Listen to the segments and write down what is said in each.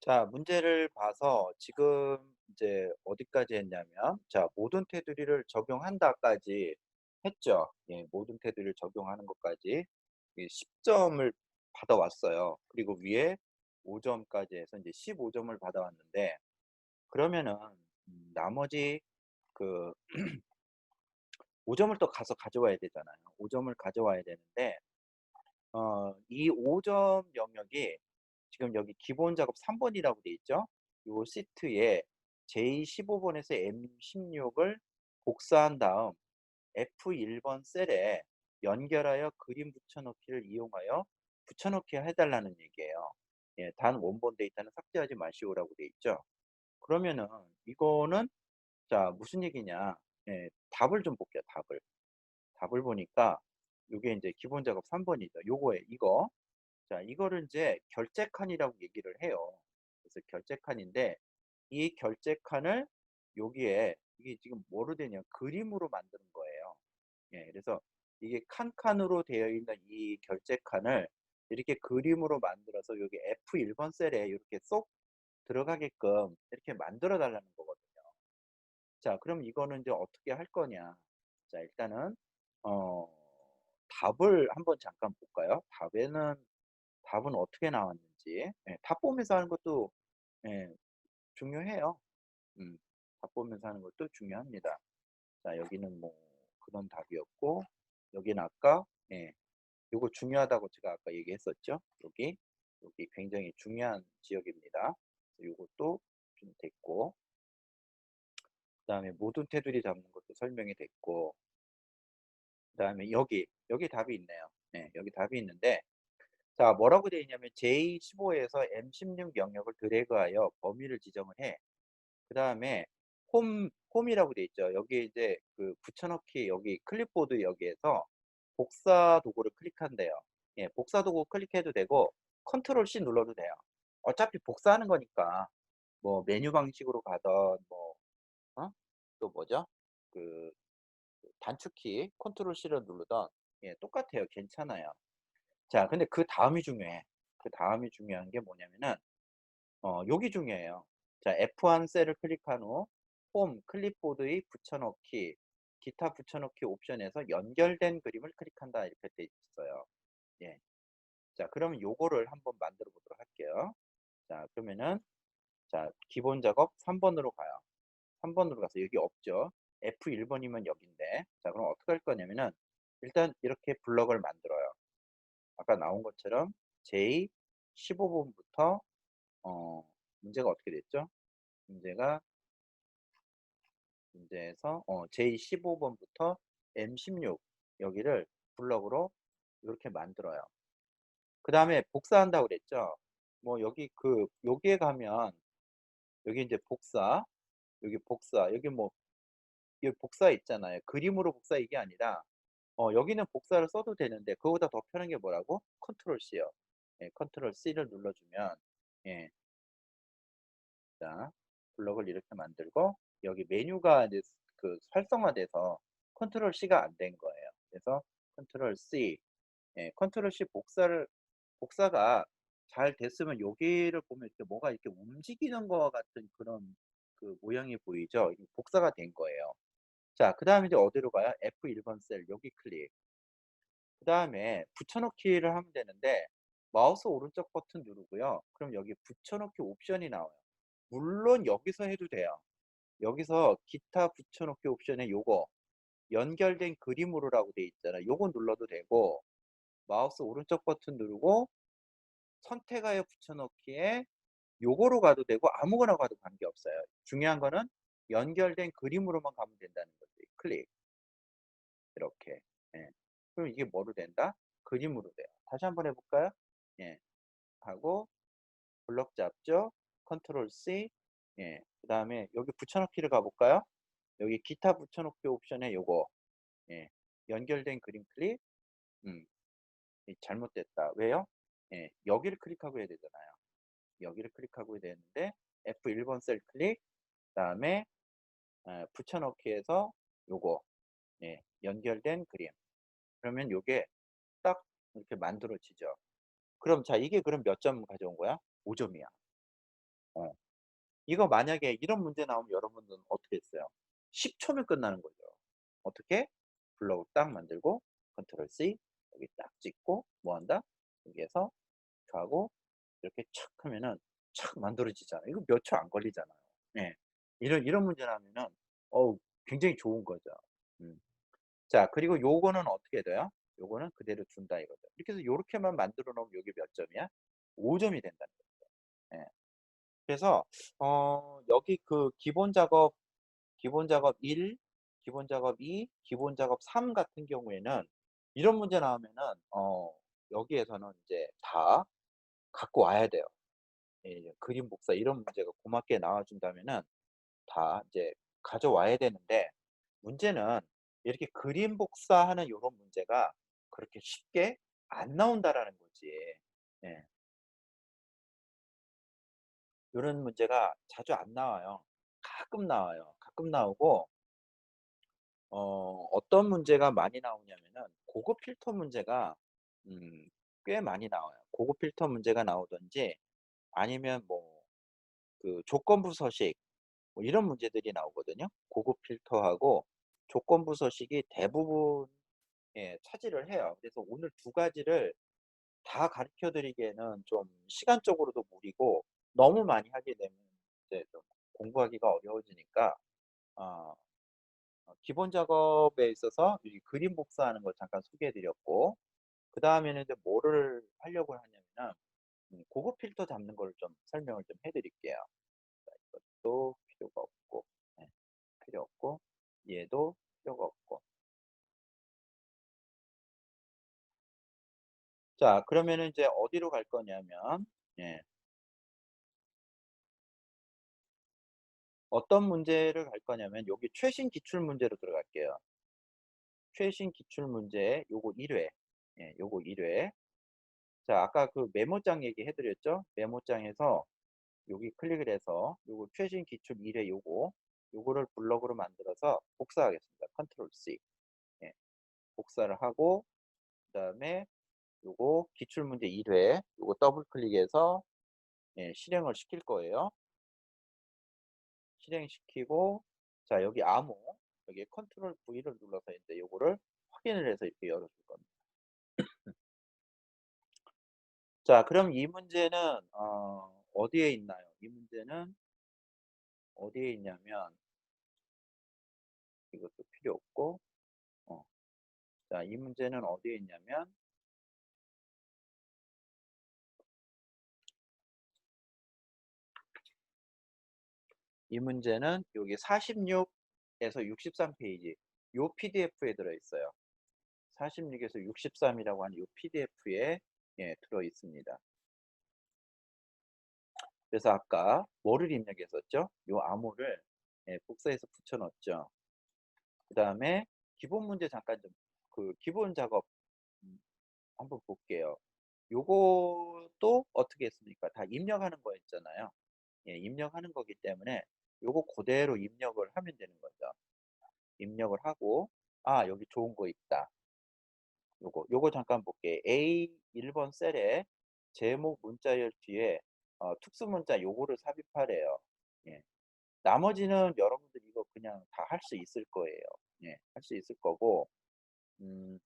자, 문제를 봐서 지금 이제 어디까지 했냐면, 자, 모든 테두리를 적용한다까지 했죠. 예, 모든 테두리를 적용하는 것까지 10점을 받아왔어요. 그리고 위에 5점까지 해서 이제 15점을 받아왔는데, 그러면은 나머지 그 5점을 또 가서 가져와야 되잖아요. 5점을 가져와야 되는데, 이 5점 영역이 지금 여기 기본 작업 3 번이라고 돼 있죠. 요 시트에 J15번에서 M16을 복사한 다음 F1 번 셀에 연결하여 그림 붙여넣기를 이용하여 붙여넣기 해 달라는 얘기예요. 예, 단 원본 데이터는 삭제하지 마시오라고 돼 있죠. 그러면은 이거는 자 무슨 얘기냐. 예, 답을 좀 볼게요, 답을. 답을 보니까 요게 인제 기본 작업 3 번이죠. 요거에 이거. 자, 이거를 인제 결제 칸이라고 얘기를 해요. 그래서 결제 칸인데 이 결제 칸을 여기에 이게 지금 뭐로 되냐 그림으로 만드는 거예요. 예, 그래서 이게 칸칸으로 되어 있는 이 결제 칸을 이렇게 그림으로 만들어서 여기 F1 번 셀에 요렇게 쏙 들어가게끔 이렇게 만들어 달라는 거거든요. 자, 그럼 이거는 이제 어떻게 할 거냐. 자, 일단은 어 답을 한번 잠깐 볼까요? 답은 어떻게 나왔는지. 예, 답 보면서 하는 것도 예, 중요해요. 음. 답 보면서 하는 것도 중요합니다. 자, 여기는 뭐 그런 답이었고 여기는 아까 예, 요거 중요하다고 제가 아까 얘기했었죠. 여기 굉장히 중요한 지역입니다. 요것도 좀 됐고 그다음에 모든 테두리 잡는 것도 설명이 됐고 그다음에 여기 답이 있네요. 네, 여기 답이 있는데 자, 뭐라고 되어 있냐면 J15에서 M16 영역을 드래그하여 범위를 지정을 해. 그다음에 홈이라고 되어 있죠. 여기에 이제 그 붙여넣기 여기 클립보드 여기에서 복사 도구를 클릭한대요. 예, 복사 도구 클릭해도 되고 컨트롤 C 눌러도 돼요. 어차피 복사하는 거니까 뭐 메뉴 방식으로 가든 뭐 어? 또 뭐죠? 그 단축키 컨트롤 C를 누르던 예, 똑같아요. 괜찮아요. 자, 근데 그다음이 중요해. 그다음이 중요한 게 뭐냐면은 요기 중요해요. 자, F1 셀을 클릭한 후 홈 클립보드의 붙여넣기, 기타 붙여넣기 옵션에서 연결된 그림을 클릭한다 이렇게 돼 있어요. 예. 자, 그러면 요거를 한번 만들어 보도록 할게요. 자, 그러면은 자, 기본 작업 3 번으로 가요. 3 번으로 가서 여기 없죠. F1 번이면 여긴데. 자, 그럼 어떻게 할 거냐면은 일단 이렇게 블럭을 만들어요. 아까 나온 것처럼 J15 번부터 문제가 어떻게 됐죠? 문제가 문제에서 J15 번부터 M16 여기를 블럭으로 이렇게 만들어요. 그다음에 복사한다고 그랬죠? 뭐 여기 여기에 가면 여기 인제 여기 뭐 여기 복사 있잖아요. 그림으로 복사 이게 아니라 여기는 복사를 써도 되는데 그거보다 더 편한 게 뭐라고? 컨트롤 C요. 예, 컨트롤 C를 눌러주면 예, 자, 블럭을 이렇게 만들고 여기 메뉴가 이제 활성화돼서 컨트롤 C가 안 된 거예요. 그래서 컨트롤 C, 예, 컨트롤 C 복사가 잘 됐으면 여기를 보면 이렇게 뭐가 이렇게 움직이는 것 같은 그런 그 모양이 보이죠? 이게 복사가 된 거예요. 자, 그다음에 이제 어디로 가요? F1 번 셀 여기 클릭. 그다음에 붙여넣기를 하면 되는데 마우스 오른쪽 버튼 누르고요. 그럼 여기 붙여넣기 옵션이 나와요. 물론 여기서 해도 돼요. 여기서 기타 붙여넣기 옵션에 요거 연결된 그림으로라고 돼 있잖아요. 요거 눌러도 되고 마우스 오른쪽 버튼 누르고 선택하여 붙여넣기에 요거로 가도 되고 아무거나 가도 관계없어요. 중요한 거는 연결된 그림으로만 가면 된다는 거지. 클릭. 이렇게. 예. 그럼 이게 뭐로 된다? 그림으로 돼요. 다시 한번 해 볼까요? 예. 하고 블럭 잡죠. 컨트롤 C. 예. 그다음에 여기 붙여넣기를 가 볼까요? 여기 기타 붙여넣기 옵션에 요거 예. 연결된 그림 클릭. 음. 잘못됐다. 왜요? 예. 여기를 클릭하고 해야 되잖아요. 여기를 클릭하고 해야 되는데 F1 번 셀 클릭 그다음에 붙여넣기에서 요거 예. 연결된 그림. 그러면 요게 딱 이렇게 만들어지죠. 그럼 자 이게 그럼 몇 점 가져온 거야? 5 점이야. 어. 이거 만약에 이런 문제 나오면 여러분들은 어떻게 했어요? 10 초면 끝나는 거죠. 어떻게? 블록을 딱 만들고 컨트롤 C 여기 딱 찍고 뭐 한다? 여기에서 가고 이렇게 촥 하면은 착 만들어지잖아요. 이거 몇 초 안 걸리잖아요. 예. 이런 문제 나오면은 어우 굉장히 좋은 거죠. 음. 자 그리고 요거는 어떻게 돼요? 요거는 그대로 둔다 이거죠. 이렇게 해서 요렇게만 만들어 놓으면 요게 몇 점이야? 5 점이 된다는 거죠. 예. 그래서 여기 그 기본 작업 1, 기본 작업 2, 기본 작업 3 같은 경우에는 이런 문제 나오면은 여기에서는 이제 다 갖고 와야 돼요. 예 그림 복사 이런 문제가 고맙게 나와 준다면은 다 이제 가져와야 되는데 문제는 이렇게 그림 복사하는 요런 문제가 그렇게 쉽게 안 나온다라는 거지. 예. 요런 문제가 자주 안 나와요. 가끔 나와요. 가끔 나오고 어떤 문제가 많이 나오냐면은 고급 필터 문제가 꽤 많이 나와요. 고급 필터 문제가 나오든지 아니면 뭐 그 조건부 서식 뭐 이런 문제들이 나오거든요. 고급 필터하고 조건부 서식이 대부분 예 차지를 해요. 그래서 오늘 두 가지를 다 가르쳐 드리기에는 좀 시간적으로도 무리고 너무 많이 하게 되면 이제 좀 공부하기가 어려워지니까 어 기본 작업에 있어서 이 그림 복사하는 걸 잠깐 소개해 드렸고 그다음에는 이제 뭐를 하려고 하냐면은 고급 필터 잡는 걸 좀 설명을 좀 해 드릴게요. 자 이것도 필요가 없고 네 필요 없고 얘도 필요가 없고. 자 그러면은 이제 어디로 갈 거냐면 예 어떤 문제를 갈 거냐면 여기 최신 기출 문제로 들어갈게요. 최신 기출 문제 요거 1 회. 예 요거 1 회. 자 아까 그 메모장 얘기해 드렸죠? 메모장에서 여기 클릭을 해서 요거 최신 기출 1회 요거를 블럭으로 만들어서 복사하겠습니다. 컨트롤 C. 예. 복사를 하고 그다음에 요거 기출 문제 1회 요거 더블 클릭해서 예 실행을 시킬 거예요. 실행시키고 자 여기 암호 여기에 컨트롤 V를 눌러서 인제 요거를 확인을 해서 이렇게 열어 줄 겁니다. 자 그럼 이 문제는 어디에 있나요? 이 문제는 어디에 있냐면 이것도 필요 없고 어 자 이 문제는 어디에 있냐면 이 문제는 여기 46 에서 63 페이지 요 PDF에 들어 있어요. 46 에서 63 이라고 하는 요 PDF에 예 들어 있습니다. 그래서 아까 뭐를 입력했었죠? 요 암호를 예 복사해서 붙여 넣었죠. 그다음에 기본 문제 잠깐 좀 그 기본 작업 한번 볼게요. 요것도 어떻게 했습니까? 다 입력하는 거였잖아요. 예 입력하는 거기 때문에 요거 고대로 입력을 하면 되는 거죠. 입력을 하고 '아 여기 좋은 거 있다.' 요거 잠깐 볼게요. A 1번 셀에 제목 문자열 뒤에 특수 문자 요거를 삽입하래요. 예. 나머지는 여러분들 이거 그냥 다 할 수 있을 거예요. 예. 할 수 있을 거고 음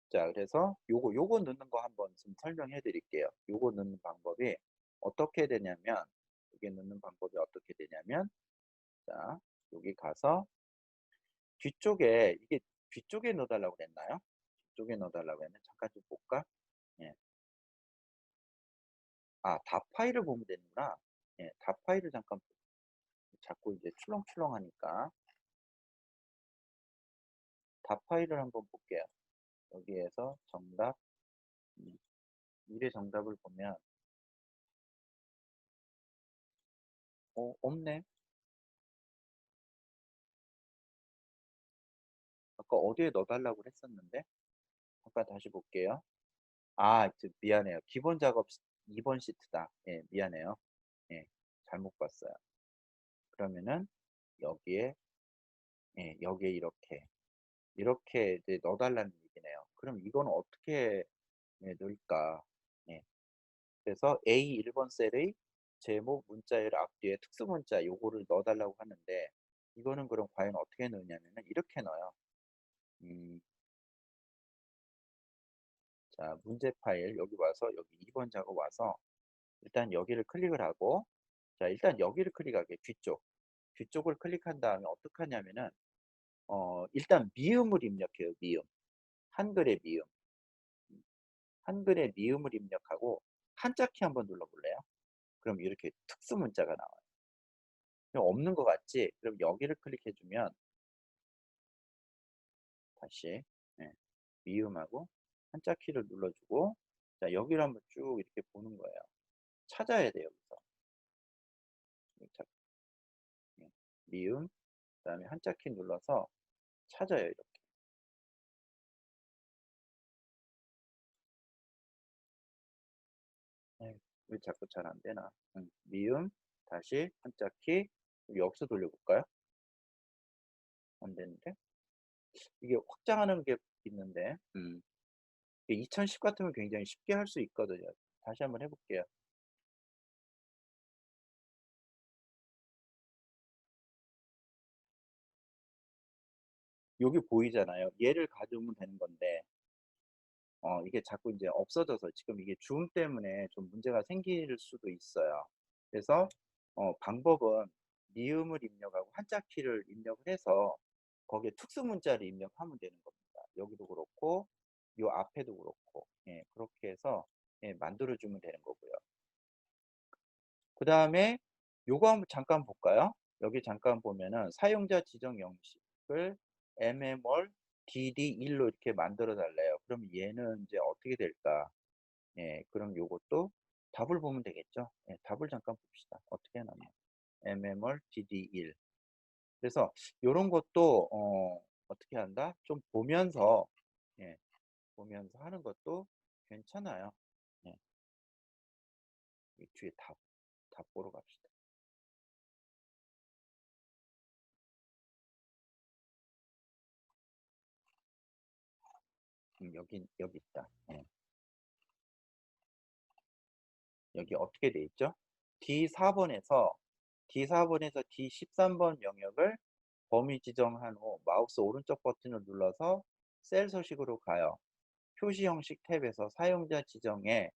자 그래서 요거 넣는 거 한번 좀 설명해 드릴게요. 요거 넣는 방법이 어떻게 되냐면 요게 넣는 방법이 어떻게 되냐면 자 여기 가서 뒤쪽에 이게 뒤쪽에 넣어 달라고 그랬나요? 뒤쪽에 넣어 달라고 했나? 잠깐 좀 볼까? 예. 아 답 파일을 보면 되는구나. 예. 답 파일을 잠깐 자꾸 이제 출렁출렁하니까 답 파일을 한번 볼게요. 여기에서 정답 음 미래 정답을 보면 없네. 아까 어디에 넣어 달라고 했었는데. 잠깐 다시 볼게요. 아 미안해요. 기본 작업 2번 시트다. 예 미안해요. 예. 잘못 봤어요. 그러면은 여기에 예 여기에 이렇게 이렇게 이제 넣어 달라는 얘기네요. 그럼 이거는 어떻게 넣을까? 예. 그래서 A 1번 셀의 제목 문자열 앞뒤에 특수 문자 요거를 넣어 달라고 하는데 이거는 그럼 과연 어떻게 넣냐면은 이렇게 넣어요. 음 자 문제 파일 여기 와서 여기 2번 작업 와서 일단 여기를 클릭을 하고 자 일단 여기를 클릭하게 뒤쪽. 뒤쪽을 클릭한 다음에 어떻게 하냐면은 일단 미음을 입력해요, 미음. 한글의 미음. 음 한글의 미음을 입력하고 한자 키 한번 눌러 볼래요? 그럼 이렇게 특수 문자가 나와요. 그럼 없는 것 같지? 그럼 여기를 클릭해 주면 다시 예 미음하고 한자 키를 눌러 주고 자 여기를 한번 쭉 이렇게 보는 거예요. 찾아야 돼요, 여기서. 이 찾 예. 미음 그다음에 한자 키 눌러서 찾아요, 이렇게. 에이 왜 자꾸 잘 안 되나. 미음 다시 한자 키 여기서 돌려 볼까요? 안 되는데? 이게 확장하는 게 있는데. 2010 같으면 굉장히 쉽게 할 수 있거든요. 다시 한번 해 볼게요. 여기 보이잖아요. 얘를 가져오면 되는 건데 이게 자꾸 인제 없어져서 지금 이게 줌 때문에 좀 문제가 생길 수도 있어요. 그래서 방법은 미음을 입력하고 한자 키를 입력을 해서 거기에 특수 문자를 입력하면 되는 겁니다. 여기도 그렇고 요 앞에도 그렇고 예 그렇게 해서 예 만들어 주면 되는 거고요. 그다음에 요거 한번 잠깐 볼까요? 여기 잠깐 보면은 사용자 지정 형식을 MMR DD1 로 이렇게 만들어 달래요. 그럼 얘는 인제 어떻게 될까? 예 그럼 요것도 답을 보면 되겠죠. 예 답을 잠깐 봅시다. 어떻게 해 놨나. MMR DD1 그래서 요런 것도 어떻게 한다? 좀 보면서 예 보면서 하는 것도 괜찮아요. 예. 이 뒤에 답 보러 갑시다. 여기 있다. 예. 여기 어떻게 돼 있죠? D4번에서 D4번에서 D13번 영역을 범위 지정한 후 마우스 오른쪽 버튼을 눌러서 셀 서식으로 가요. 표시 형식 탭에서 사용자 지정에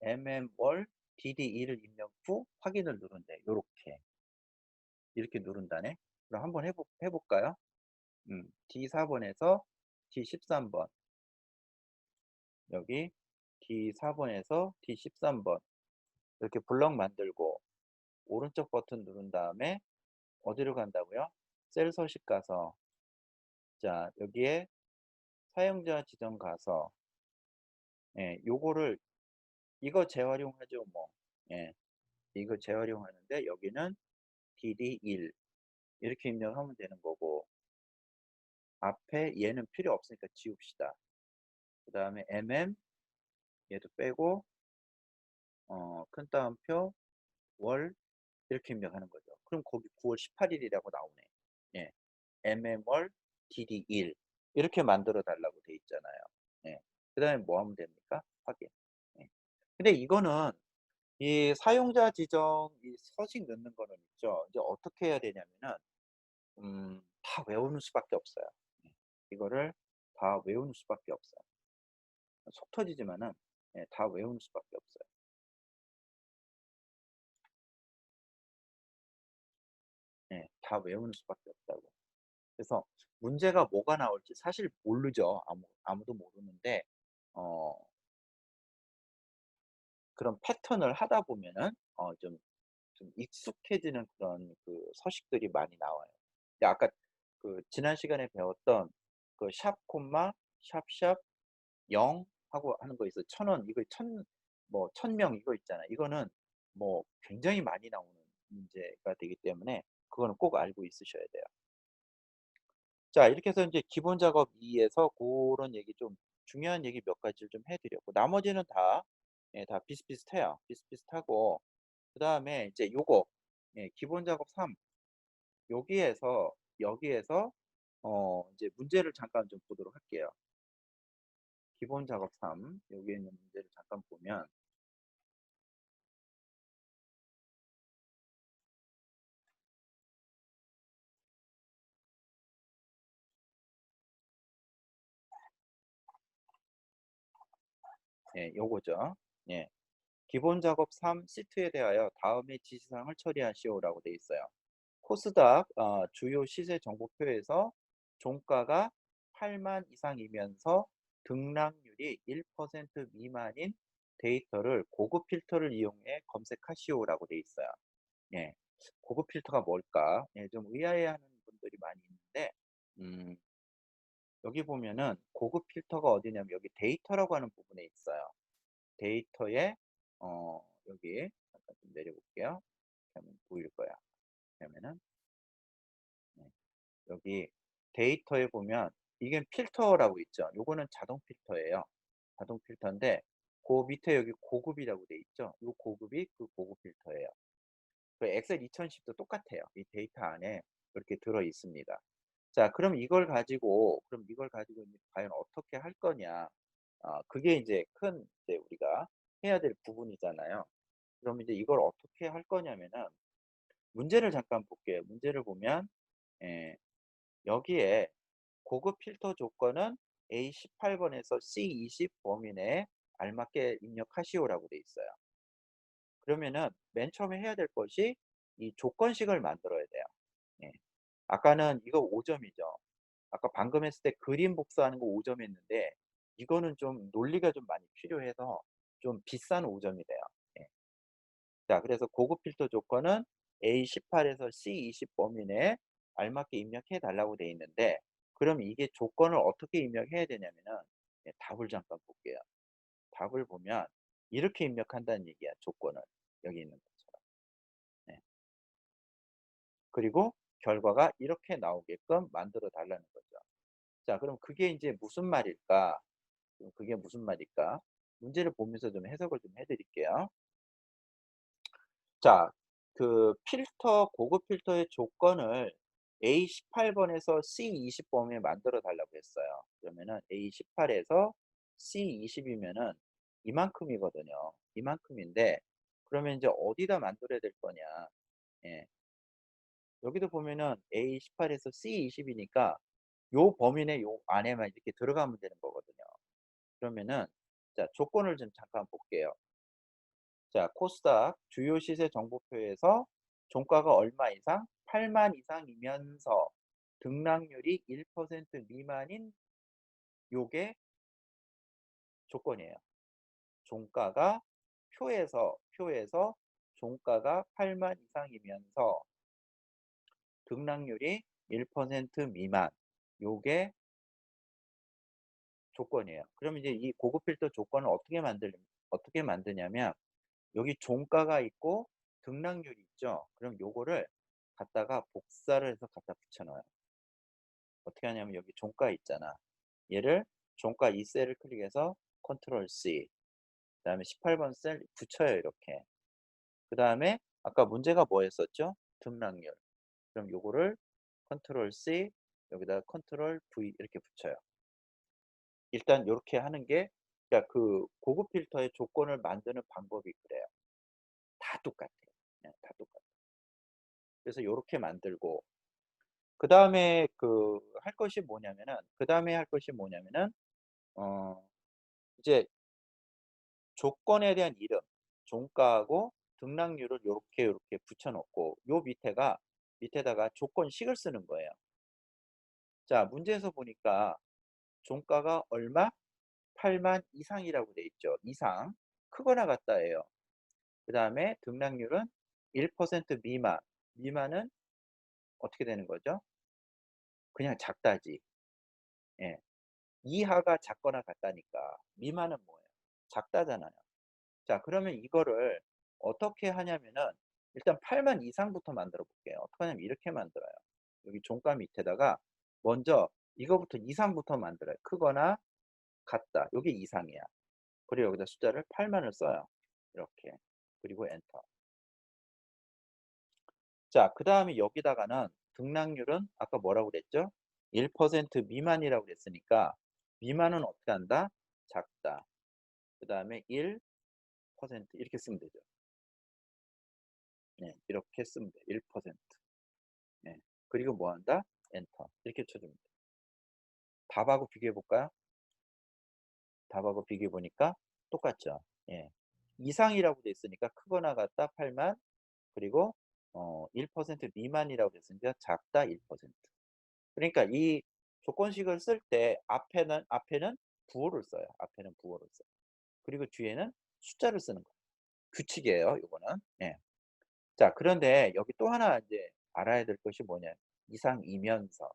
mm월 dd2를 입력 후 확인을 누른대. 요렇게. 이렇게 누른다네. 그럼 한번 해 볼까요? D4번에서 D13번 여기 D4번에서 D13번 이렇게 블럭 만들고 오른쪽 버튼 누른 다음에 어디로 간다고요? 셀 서식 가서 자 여기에 사용자 지정 가서 예 요거를 이거 재활용하죠 뭐. 예. 이거 재활용하는데 여기는 DD1 이렇게 입력하면 되는 거고 앞에 얘는 필요 없으니까 지웁시다. 그다음에 얘도 빼고 큰 따옴표 월 이렇게 입력하는 거죠. 그럼 거기 9월 18 일이라고 나오네. 예. mm월 dd1 이렇게 만들어 달라고 돼 있잖아요. 예. 그다음에 뭐 하면 됩니까? 확인. 예. 근데 이거는 이 사용자 지정 이 서식 넣는 거는 있죠. 이제 어떻게 해야 되냐면은 다 외우는 수밖에 없어요. 예. 이거를 다 외우는 수밖에 없어요. 속 터지지만은 예 다 외우는 수밖에 없어요. 예. 다 외우는 수밖에 없다고. 그래서 문제가 뭐가 나올지 사실 모르죠. 아무도 모르는데 어 그런 패턴을 하다 보면은 좀 익숙해지는 그런 그 서식들이 많이 나와요. 근데 아까 그 지난 시간에 배웠던 그 샵 콤마 샵샵 0 하고 하는 거 있어요. 1,000원 이거 천 뭐 1,000명 이거 있잖아요. 이거는 뭐 굉장히 많이 나오는 문제가 되기 때문에 그거는 꼭 알고 있으셔야 돼요. 자 이렇게 해서 인제 기본 작업 2 에서 고런 얘기 좀 중요한 얘기 몇 가지를 좀 해 드렸고 나머지는 다 예 다 비슷비슷해요. 비슷비슷하고 그다음에 이제 요거 예 기본 작업 3 여기에서 이제 문제를 잠깐 좀 보도록 할게요. 기본 작업 3 여기에 있는 문제를 잠깐 보면 예, 요거죠. 예. 기본 작업 3 시트에 대하여 다음의 지시사항을 처리하시오라고 돼 있어요. 코스닥 주요 시세 정보표에서 종가가 8만 이상이면서 등락률이 1% 미만인 데이터를 고급 필터를 이용해 검색하시오라고 돼 있어요. 예. 고급 필터가 뭘까? 예, 좀 의아해하는 분들이 많이 있는데 음, 여기 보면은 고급 필터가 어디냐면 여기 데이터라고 하는 부분에 있어요. 데이터에 여기 잠깐 좀 내려볼게요. 그러면 보일 거야. 그러면은 네, 여기 데이터에 보면 이게 필터라고 있죠. 요거는 자동 필터예요. 자동 필터인데 그 밑에 여기 고급이라고 돼 있죠. 요 고급이 그 고급 필터예요. 그 엑셀 2010도 똑같아요. 이 데이터 안에 이렇게 들어 있습니다. 자, 그럼 이걸 가지고 이제 과연 어떻게 할 거냐? 그게 이제 큰 이제 우리가 해야 될 부분이잖아요. 그럼 이제 이걸 어떻게 할 거냐면은 문제를 잠깐 볼게요. 문제를 보면 예, 여기에 고급 필터 조건은 A18번에서 C20 범위 내에 알맞게 입력하시오라고 돼 있어요. 그러면은 맨 처음에 해야 될 것이 이 조건식을 만들어야 돼요. 예. 아까는 이거 5점이죠. 아까 방금 했을 때 그림 복사하는 거 5점 했는데 이거는 좀 논리가 좀 많이 필요해서 좀 비싼 5점이 돼요. 예. 자, 그래서 고급 필터 조건은 A18에서 C20 범위 내에 알맞게 입력해 달라고 돼 있는데 그럼 이게 조건을 어떻게 입력해야 되냐면은 예, 답을 잠깐 볼게요. 답을 보면 이렇게 입력한다는 얘기야, 조건을. 여기 있는 것처럼. 네. 그리고 결과가 이렇게 나오게끔 만들어 달라는 거죠. 자, 그럼 그게 이제 무슨 말일까? 그게 무슨 말일까? 문제를 보면서 좀 해석을 좀 해드릴게요. 자, 그 필터, 고급 필터의 조건을 A18번에서 C20번에 만들어 달라고 했어요. 그러면은 A18에서 C20이면은 이만큼이거든요. 이만큼인데, 그러면 이제 어디다 만들어야 될 거냐? 예. 여기도 보면은 A18에서 C20이니까 요 범위 내 요 안에만 이렇게 들어가면 되는 거거든요. 그러면은, 자, 조건을 좀 잠깐 볼게요. 자, 코스닥 주요 시세 정보표에서 종가가 얼마 이상? 8만 이상이면서 등락률이 1% 미만인 요게 조건이에요. 종가가 표에서 종가가 8만 이상이면서 등락률이 1% 미만. 요게 조건이에요. 그럼 이제 이 고급 필터 조건을 어떻게 만드냐면 여기 종가가 있고 등락률이 있죠. 그럼 요거를 갖다가 복사를 해서 갖다 붙여 넣어요. 어떻게 하냐면 여기 종가 있잖아. 얘를 종가 이 셀을 클릭해서 컨트롤 C. 그다음에 18번 셀 붙여요, 이렇게. 그다음에 아까 문제가 뭐였었죠? 등락률. 그럼 요거를 컨트롤 C 여기다 컨트롤 V 이렇게 붙여요. 일단 요렇게 하는 게 그러니까 그 고급 필터의 조건을 만드는 방법이 그래요. 다 똑같아요. 그냥 다 똑같아요. 그래서 요렇게 만들고 그다음에 그다음에 할 것이 뭐냐면은 어 이제 조건에 대한 이름, 종가하고 등락률을 요렇게 붙여 놓고 요 밑에다가 조건식을 쓰는 거예요. 자, 문제에서 보니까 종가가 얼마? 8만 이상이라고 돼 있죠. 이상. 크거나 같다예요. 그다음에 등락률은 1% 미만. 미만은 어떻게 되는 거죠? 그냥 작다지. 예. 이하가 작거나 같다니까. 미만은 뭐예요? 작다잖아요. 자, 그러면 이거를 어떻게 하냐면은 일단 8만 이상부터 만들어 볼게요. 어떻게 하냐면 이렇게 만들어요. 여기 종가 밑에다가 먼저 이거부터 이상부터 만들어요. 크거나 같다. 요게 이상이야. 그리고 여기다 숫자를 8만을 써요. 이렇게. 그리고 엔터. 자, 그다음에 여기다가는 등락률은 아까 뭐라고 그랬죠? 1% 미만이라고 그랬으니까 미만은 어떻게 한다? 작다. 그다음에 1% 이렇게 쓰면 되죠. 네. 이렇게 쓰면 돼. 1%. 네. 그리고 뭐 한다? 엔터. 이렇게 쳐 주면 돼. 답하고 비교해 볼까요? 답하고 비교해 보니까 똑같죠. 예. 이상이라고 돼 있으니까 크거나 같다 8만, 그리고 1% 미만이라고 됐으니까 작다 1%. 그러니까 이 조건식을 쓸 때 앞에는 부호를 써요. 앞에는 부호를 써요. 그리고 뒤에는 숫자를 쓰는 거예요. 규칙이에요, 요거는. 예. 자, 그런데 여기 또 하나 이제 알아야 될 것이 뭐냐. 이상이면서.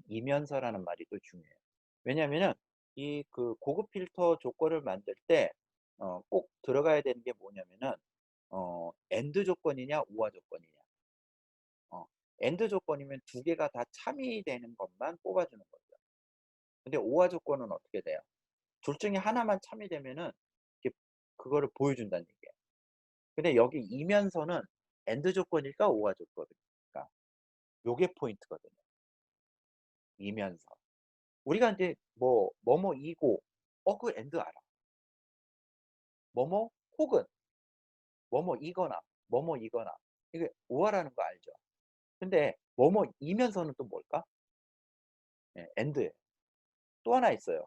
이면서라는 말이 또 중요해요. 왜냐하면은 이 그 고급 필터 조건을 만들 때 꼭 들어가야 되는 게 뭐냐면은 AND 조건이냐 OR 조건이냐. 어 AND 조건이면 두 개가 다 참이되는 것만 뽑아주는 거죠. 근데 OR 조건은 어떻게 돼요? 둘 중에 하나만 참이되면은 이렇게 그거를 보여준다는 얘기예요. 근데 여기 이면서는 AND 조건일까 OR 조건일까? 요게 포인트거든요. 이면서. 우리가 인제 뭐 뭐뭐이고 그 AND 알아. 뭐뭐 혹은 뭐뭐이거나 뭐뭐이거나 이게 OR라는 거 알죠? 근데 뭐뭐이면서는 또 뭘까? 예, AND예요. 또 하나 있어요.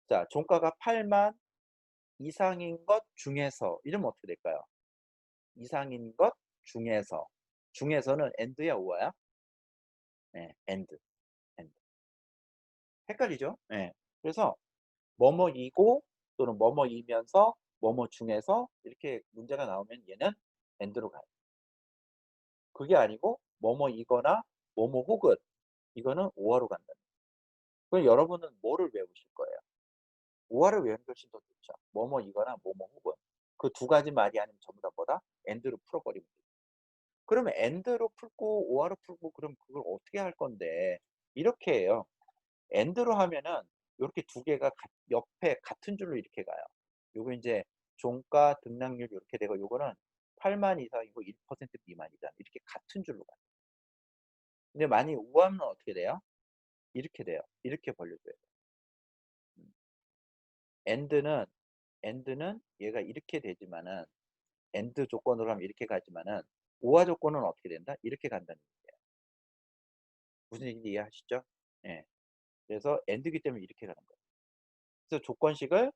자, 종가가 8만 이상인 것 중에서 이러면 어떻게 될까요? 이상인 것 중에서. 중에서는 AND야 OR야? 예, AND, AND. 헷갈리죠? 예. 그래서 뭐뭐이고 또는 뭐뭐이면서 뭐뭐 중에서 이렇게 문제가 나오면 얘는 AND로 가요. 그게 아니고 뭐뭐이거나 뭐뭐 혹은 이거는 오화로 간다는 거예요. 그럼 여러분은 뭐를 외우실 거예요? 오화를 외우는 게 훨씬 더 좋죠. 뭐뭐이거나 뭐뭐 혹은. 그 두 가지 말이 아니면 전부 다 뭐다? AND로 풀어버리면 돼요. 그러면 AND로 풀고 오화로 풀고 그럼 그걸 어떻게 할 건데 이렇게 해요. AND로 하면은 요렇게 두 개가 옆에 같은 줄로 이렇게 가요. 요거 인제 종가 등락률 요렇게 되고 요거는 8만 이상이고 1% 미만이다. 이렇게 같은 줄로 가요. 근데 만약에 우하면 어떻게 돼요? 이렇게 돼요. 이렇게 벌려줘야 돼요. 음. AND는 AND는 얘가 이렇게 되지만은 AND 조건으로 하면 이렇게 가지만은 오화 조건은 어떻게 된다? 이렇게 간다는 얘기예요. 무슨 얘기인지 이해하시죠? 예. 그래서 AND이기 때문에 이렇게 가는 거예요. 그래서 조건식을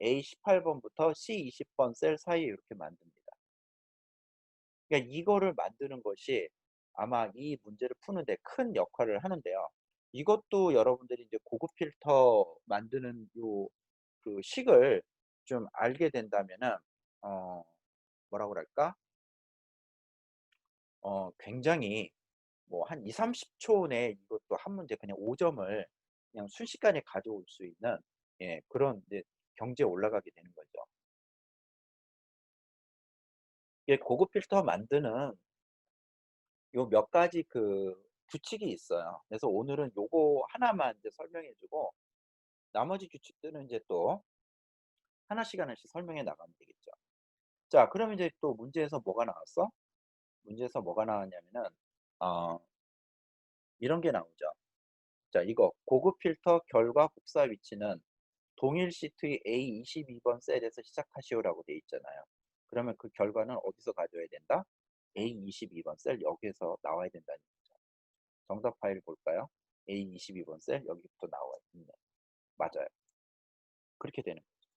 A 18번부터 C 20번 셀 사이에 이렇게 만듭니다. 그러니까 이거를 만드는 것이 아마 이 문제를 푸는데 큰 역할을 하는데요. 이것도 여러분들이 이제 고급 필터 만드는 요 그 식을 좀 알게 된다면은 어 뭐라 그럴까? 굉장히 뭐 한 2-30초 내에 이것도 한 문제 그냥 5 점을 그냥 순식간에 가져올 수 있는, 예, 그런 이제 경지에 올라가게 되는 거죠. 이게 고급 필터 만드는 요 몇 가지 그 규칙이 있어요. 그래서 오늘은 요거 하나만 이제 설명해 주고 나머지 규칙들은 이제 또 하나씩 하나씩 설명해 나가면 되겠죠. 자, 그러면 이제 또 문제에서 뭐가 나왔어? 문제에서 뭐가 나왔냐면은 어 이런 게 나오죠. 자, 이거 고급 필터 결과 복사 위치는 동일 시트의 A22번 셀에서 시작하시오라고 돼 있잖아요. 그러면 그 결과는 어디서 가져야 된다? A22번 셀 여기에서 나와야 된다는 거죠. 정답 파일 볼까요? A22번 셀 여기부터 나와 있네. 맞아요. 그렇게 되는 거죠.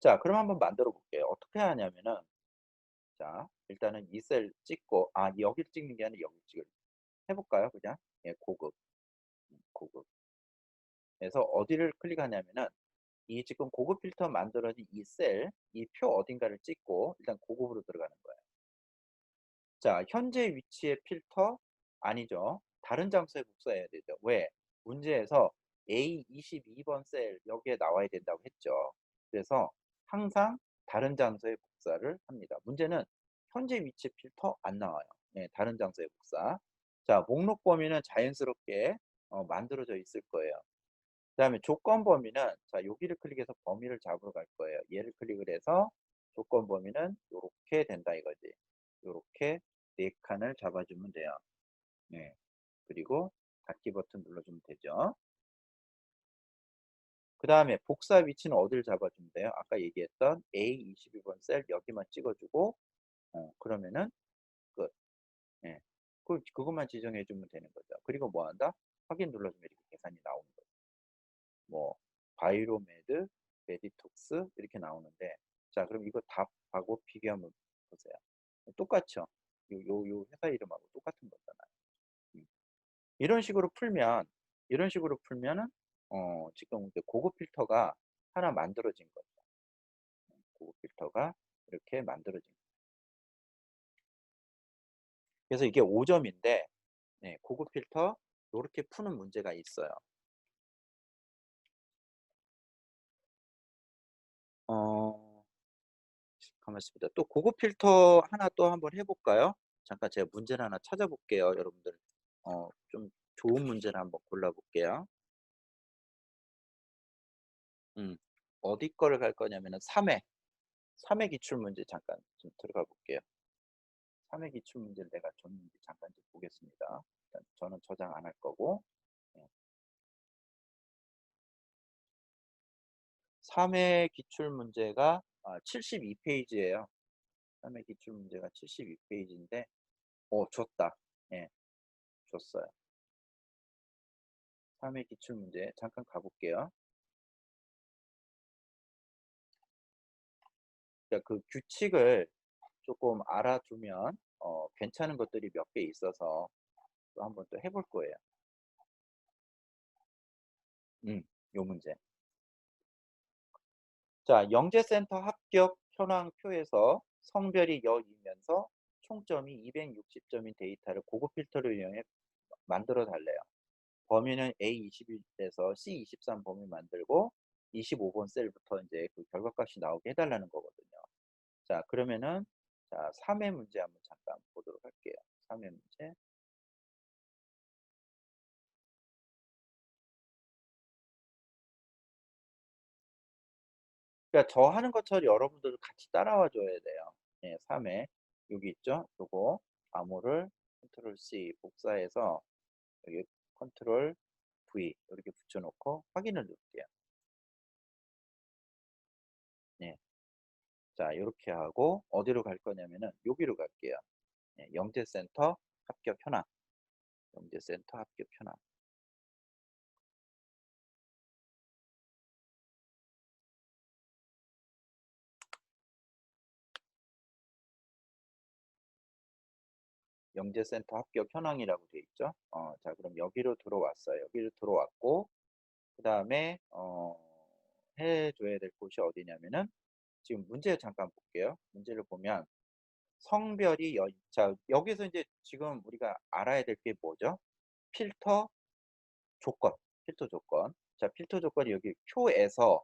자, 그럼 한번 만들어 볼게요. 어떻게 하냐면은 자, 일단은 이 셀 찍고 여기를 찍는 게 아니라 여기를 찍을 해 볼까요? 그냥? 예, 고급. 고급. 그래서 어디를 클릭하냐면은 이 지금 고급 필터 만들어진 이 셀, 이 표 어딘가를 찍고 일단 고급으로 들어가는 거예요. 자, 현재 위치의 필터 아니죠. 다른 장소에 복사해야 되죠. 왜? 문제에서 A22번 셀 여기에 나와야 된다고 했죠. 그래서 항상 다른 장소에 복사를 합니다. 문제는 현재 위치 필터 안 나와요. 네, 다른 장소에 복사. 자, 목록 범위는 자연스럽게 만들어져 있을 거예요. 그다음에 조건 범위는 자, 여기를 클릭해서 범위를 잡으러 갈 거예요. 얘를 클릭을 해서 조건 범위는 요렇게 된다 이거지. 요렇게 4칸을 잡아주면 돼요. 네. 그리고 닫기 버튼 눌러주면 되죠. 그 다음에 복사 위치는 어디를 잡아주면 돼요? 아까 얘기했던 A22번 셀 여기만 찍어주고, 그러면은 끝. 예. 그것만 지정해 주면 되는 거죠. 그리고 뭐 한다? 확인 눌러주면 이렇게 계산이 나오는 거죠. 뭐, 바이로메드, 메디톡스 이렇게 나오는데, 자, 그럼 이거 답하고 비교하면 보세요. 똑같죠? 요 회사 이름하고 똑같은 거잖아요. 음. 이런 식으로 풀면, 이런 식으로 풀면은, 지금 이제 고급 필터가 하나 만들어진 거죠. 고급 필터가 이렇게 만들어진 거죠. 그래서 이게 5점인데, 네, 고급 필터 이렇게 푸는 문제가 있어요. 어, 가만 있습니다. 또 고급 필터 하나 또 한번 해볼까요? 잠깐 제가 문제를 하나 찾아볼게요, 여러분들. 좀 좋은 문제를 한번 골라볼게요. 음, 어디 거를 갈 거냐면은 3회, 3회 기출 문제 잠깐 좀 들어가 볼게요. 3회 기출 문제를 내가 줬는지 잠깐 좀 보겠습니다. 일단 저는 저장 안 할 거고. 네. 3회 기출 문제가 72페이지예요. 3회 기출 문제가 72페이지인데, 줬다. 예, 줬어요. 3회 기출 문제 잠깐 가볼게요. 그러니까 그 규칙을 조금 알아두면 괜찮은 것들이 몇 개 있어서 또 한번 또 해볼 거예요. 요 문제. 자, 영재센터 합격 현황표에서 성별이 여이면서 총점이 260점인 데이터를 고급 필터를 이용해 만들어 달래요. 범위는 A21에서 C23 범위 만들고 25번 셀부터 이제 그 결과값이 나오게 해달라는 거거든요. 자, 그러면은 자, 3회 문제 한번 잠깐 보도록 할게요. 3회 문제. 그러니까 저 하는 것처럼 여러분들도 같이 따라와 줘야 돼요. 네, 3회. 여기 있죠? 요거 암호를 컨트롤 C 복사해서 여기 컨트롤 V 이렇게 붙여놓고 확인을 누를게요. 네. 자, 이렇게 하고 어디로 갈 거냐면은 여기로 갈게요. 네, 영재센터 합격 현황. 영재센터 합격 현황. 영재센터 합격 현황이라고 되어 있죠. 자, 그럼 여기로 들어왔어요. 여기로 들어왔고, 그 다음에, 해줘야 될 곳이 어디냐면은, 지금 문제 잠깐 볼게요. 문제를 보면, 성별이 자, 여기서 이제 지금 우리가 알아야 될 게 뭐죠? 필터 조건. 필터 조건. 자, 필터 조건이 여기 표에서,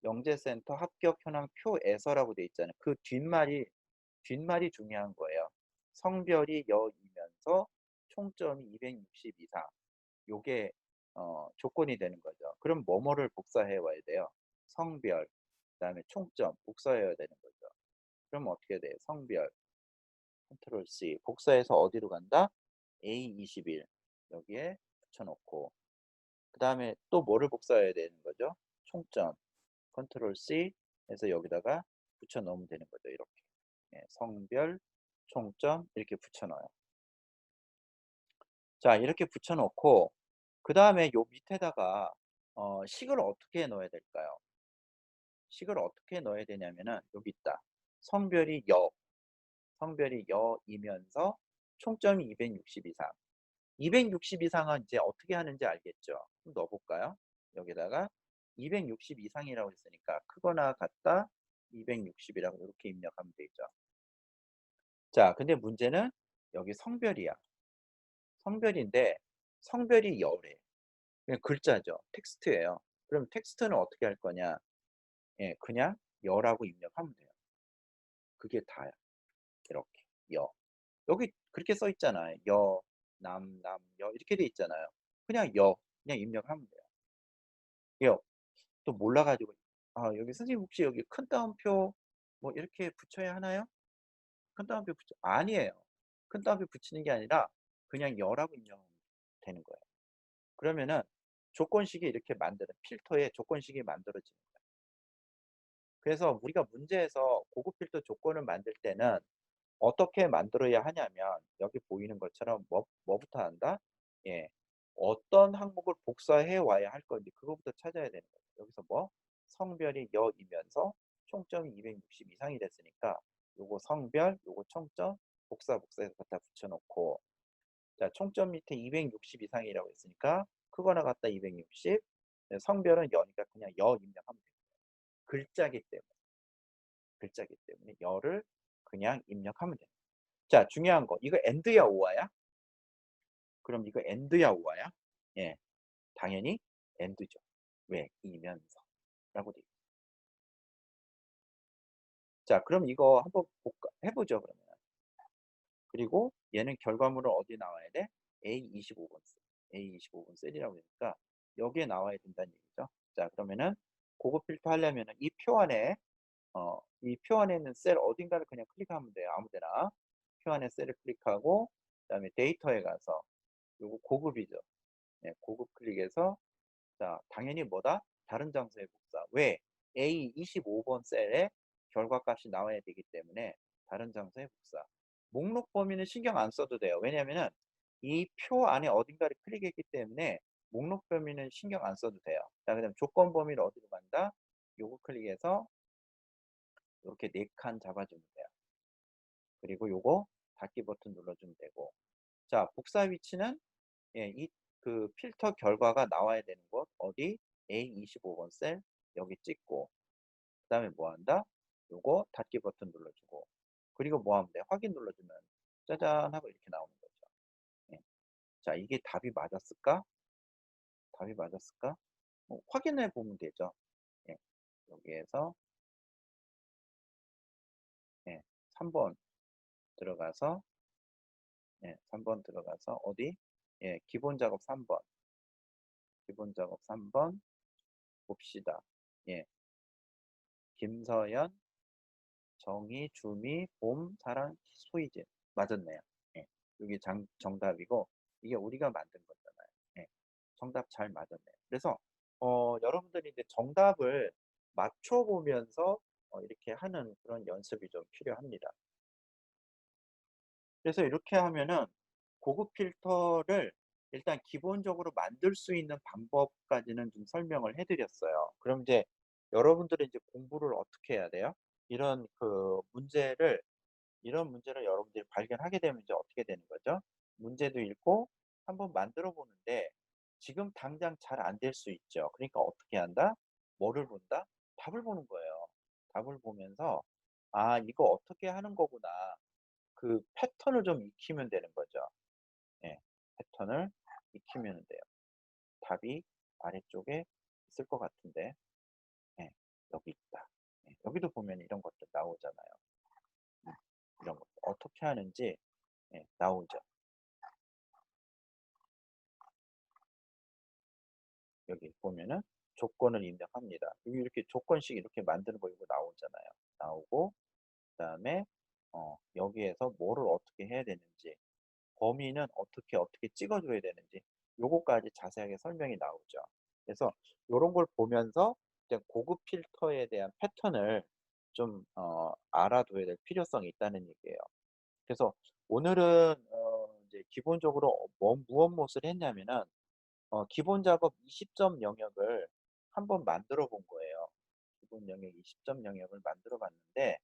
영재센터 합격 현황 표에서라고 되어 있잖아요. 그 뒷말이 중요한 거예요. 성별이 여이면서 총점이 260 이상. 요게 조건이 되는 거죠. 그럼 뭐뭐를 복사해 와야 돼요? 성별, 그다음에 총점 복사해야 되는 거죠. 그럼 어떻게 돼요? 성별, 컨트롤 C 복사해서 어디로 간다? A21 여기에 붙여놓고 그다음에 또 뭐를 복사해야 되는 거죠? 총점, 컨트롤 C 해서 여기다가 붙여 넣으면 되는 거죠. 이렇게. 성별, 총점 이렇게 붙여넣어요. 자, 이렇게 붙여놓고 그 다음에 요 밑에다가 식을 어떻게 넣어야 될까요? 식을 어떻게 넣어야 되냐면은 여기 있다. 성별이 여, 성별이 여이면서 총점이 260 이상. 260 이상은 이제 어떻게 하는지 알겠죠? 좀 넣어볼까요? 여기다가 260 이상이라고 했으니까 크거나 같다 260이라고 이렇게 입력하면 되죠. 자, 근데 문제는 여기 성별이야. 성별인데 성별이 여래. 그냥 글자죠. 텍스트예요. 그럼 텍스트는 어떻게 할 거냐? 예, 그냥 여라고 입력하면 돼요. 그게 다야. 이렇게 여. 여기 그렇게 써 있잖아요. 여, 여 이렇게 돼 있잖아요. 그냥 여, 그냥 입력하면 돼요. 여. 또 몰라가지고 여기 선생님 혹시 여기 큰 따옴표 뭐 이렇게 붙여야 하나요? 큰 따옴표 붙여 아니에요. 큰 더비 붙이는 게 아니라 그냥 열하고 입력하면 되는 거예요. 그러면은 조건식이 이렇게 필터에 조건식이 만들어지는 거예요. 그래서 우리가 문제에서 고급 필터 조건을 만들 때는 어떻게 만들어야 하냐면 여기 보이는 것처럼 뭐부터 한다? 예. 어떤 항목을 복사해 와야 할 건지 그거부터 찾아야 되는 거예요. 여기서 성별이 여이면서 총점이 260 이상이 됐으니까 요거 성별, 요거 총점, 복사해서 갖다 붙여놓고, 자, 총점 밑에 260 이상이라고 했으니까 크거나 같다 260, 성별은 여니까 그냥 여 입력하면 돼요. 글자기 때문에 여를 그냥 입력하면 돼요. 자, 중요한 거. 이거 엔드야 오아야? 그럼 이거 엔드야 오아야? 예, 당연히 엔드죠. 왜? 이면서 라고 돼 있죠. 자, 그럼 이거 한번 해보죠, 그러면. 그리고 얘는 결과물은 어디 나와야 돼? A25번 셀. A25번 셀이라고 되니까 여기에 나와야 된다는 얘기죠. 자, 그러면은 고급 필터 하려면은 이 표 안에 있는 셀 어딘가를 그냥 클릭하면 돼요. 아무 데나. 표 안에 셀을 클릭하고, 그 다음에 데이터에 가서, 요거 고급이죠. 네, 고급 클릭해서, 자, 당연히 뭐다? 다른 장소의 복사. 왜? A25번 셀에 결과값이 나와야 되기 때문에 다른 장소의 복사. 목록 범위는 신경 안 써도 돼요. 왜냐면은 이 표 안에 어딘가를 클릭했기 때문에 목록 범위는 신경 안 써도 돼요. 자, 그 다음 조건 범위를 어디로 간다? 요거 클릭해서 이렇게 4칸 잡아주면 돼요. 그리고 요거 닫기 버튼 눌러주면 되고. 자, 복사 위치는, 예, 그 필터 결과가 나와야 되는 곳 어디? A25번 셀 여기 찍고, 그 다음에 뭐 한다? 요거 닫기 버튼 눌러주고, 그리고 뭐 하면 돼? 확인 눌러주면 짜잔 하고 이렇게 나오는 거죠. 예. 자, 이게 답이 맞았을까? 답이 맞았을까? 확인해 보면 되죠. 예. 여기에서, 예, 3번 들어가서, 예, 3번 들어가서 어디? 예, 기본 작업 3번. 기본 작업 3번 봅시다. 예. 김서연, 정희, 주미, 봄, 사랑, 소희진. 맞았네요. 예. 여기 정답이고, 이게 우리가 만든 거잖아요. 예. 정답 잘 맞았네요. 그래서, 여러분들이 이제 정답을 맞춰보면서 이렇게 하는 그런 연습이 좀 필요합니다. 그래서 이렇게 하면은 고급 필터를 일단 기본적으로 만들 수 있는 방법까지는 좀 설명을 해드렸어요. 그럼 이제 여러분들은 이제 공부를 어떻게 해야 돼요? 이런 이런 문제를 여러분들이 발견하게 되면 이제 어떻게 되는 거죠? 문제도 읽고 한번 만들어 보는데 지금 당장 잘 안 될 수 있죠. 그러니까 어떻게 한다? 뭐를 본다? 답을 보는 거예요. 답을 보면서, 아, 이거 어떻게 하는 거구나. 그 패턴을 좀 익히면 되는 거죠. 예, 패턴을 익히면 돼요. 답이 아래쪽에 있을 것 같은데, 예, 여기 있다. 예, 여기도 보면 이런 것도 나오잖아요. 이런 것 어떻게 하는지, 예, 나오죠. 여기 보면은 조건을 입력합니다. 여기 이렇게 조건식 이렇게 만드는 거 이거 나오잖아요. 나오고, 그 다음에 여기에서 뭐를 어떻게 해야 되는지, 범위는 어떻게 찍어줘야 되는지, 요거까지 자세하게 설명이 나오죠. 그래서 요런 걸 보면서 이제 고급 필터에 대한 패턴을 좀 알아둬야 될 필요성이 있다는 얘기예요. 그래서 오늘은 이제 기본적으로 무엇을 했냐면은 기본 작업 20점 영역을 한번 만들어 본 거예요. 기본 영역 20점 영역을 만들어 봤는데,